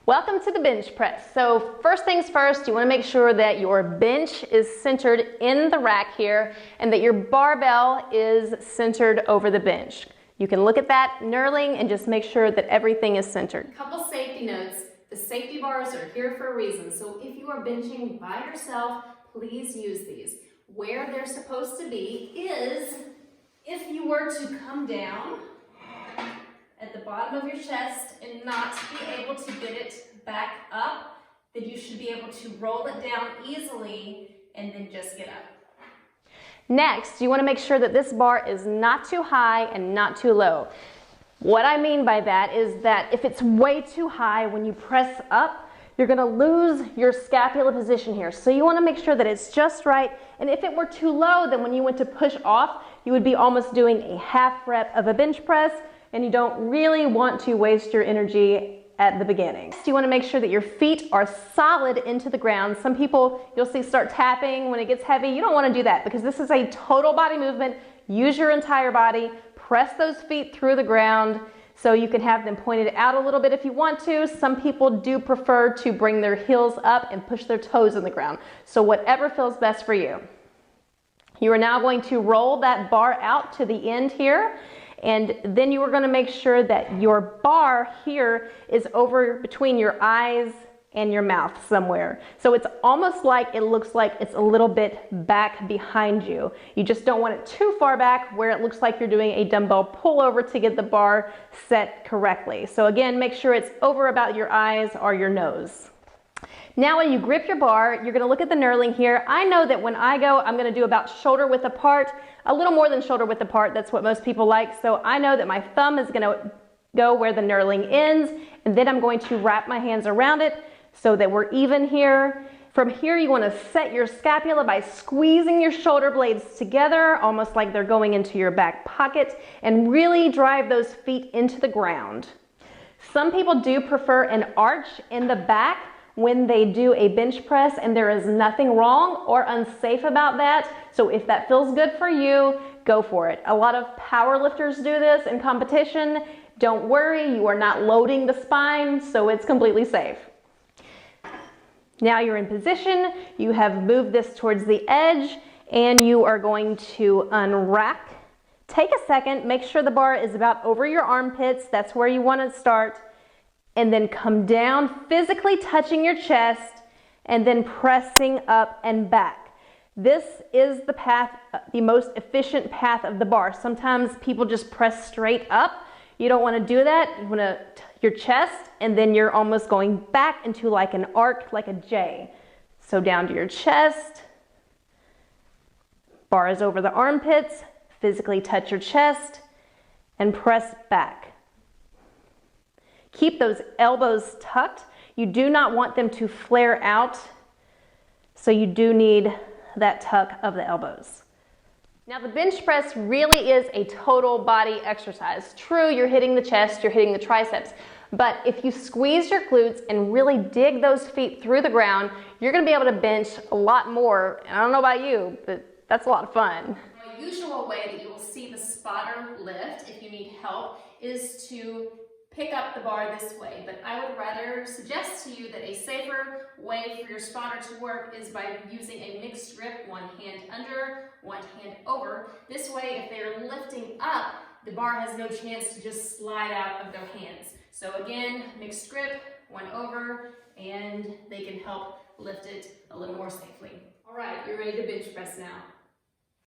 Welcome to the bench press. So first things first, you want to make sure that your bench is centered in the rack here and that your barbell is centered over the bench. You can look at that knurling and just make sure that everything is centered. Couple safety notes. The safety bars are here for a reason. So if you are benching by yourself, please use these. Where they're supposed to be is if you were to come down at the bottom of your chest and not be able to get it back up, then you should be able to roll it down easily and then just get up. Next, you want to make sure that this bar is not too high and not too low. What I mean by that is that if it's way too high, when you press up, you're going to lose your scapula position here. So you want to make sure that it's just right. And if it were too low, then when you went to push off, you would be almost doing a half rep of a bench press, and you don't really want to waste your energy at the beginning. So you want to make sure that your feet are solid into the ground. Some people you'll see start tapping when it gets heavy. You don't want to do that because this is a total body movement. Use your entire body. Press those feet through the ground so you can have them pointed out a little bit if you want to. Some people do prefer to bring their heels up and push their toes in the ground. So whatever feels best for you. You are now going to roll that bar out to the end here. And then you are going to make sure that your bar here is over between your eyes and your mouth somewhere. So it's almost like it looks like it's a little bit back behind you. You just don't want it too far back where it looks like you're doing a dumbbell pullover to get the bar set correctly. So again, make sure it's over about your eyes or your nose. Now when you grip your bar, you're going to look at the knurling here. I know that when I go, I'm going to do about shoulder width apart, a little more than shoulder width apart. That's what most people like. So I know that my thumb is going to go where the knurling ends, and then I'm going to wrap my hands around it so that we're even here. From here, you want to set your scapula by squeezing your shoulder blades together, almost like they're going into your back pocket, and really drive those feet into the ground. Some people do prefer an arch in the back when they do a bench press, and there is nothing wrong or unsafe about that. So if that feels good for you, go for it. A lot of power lifters do this in competition. Don't worry, you are not loading the spine, so it's completely safe. Now you're in position, you have moved this towards the edge, and you are going to unrack. Take a second, make sure the bar is about over your armpits. That's where you want to start. And then come down, physically touching your chest, and then pressing up and back. This is the path, the most efficient path of the bar. Sometimes people just press straight up. You don't want to do that. You want to your chest, and then you're almost going back into like an arc, like a J. So down to your chest, bar is over the armpits, physically touch your chest, and press back. Keep those elbows tucked. You do not want them to flare out, so you do need that tuck of the elbows. Now the bench press really is a total body exercise. True, you're hitting the chest, you're hitting the triceps, but if you squeeze your glutes and really dig those feet through the ground, you're gonna be able to bench a lot more. And I don't know about you, but that's a lot of fun. A usual way that you will see the spotter lift, if you need help, is to pick up the bar this way, but I would rather suggest to you that a safer way for your spotter to work is by using a mixed grip, one hand under, one hand over. This way, if they're lifting up, the bar has no chance to just slide out of their hands. So again, mixed grip, one over, and they can help lift it a little more safely. All right, you're ready to bench press now.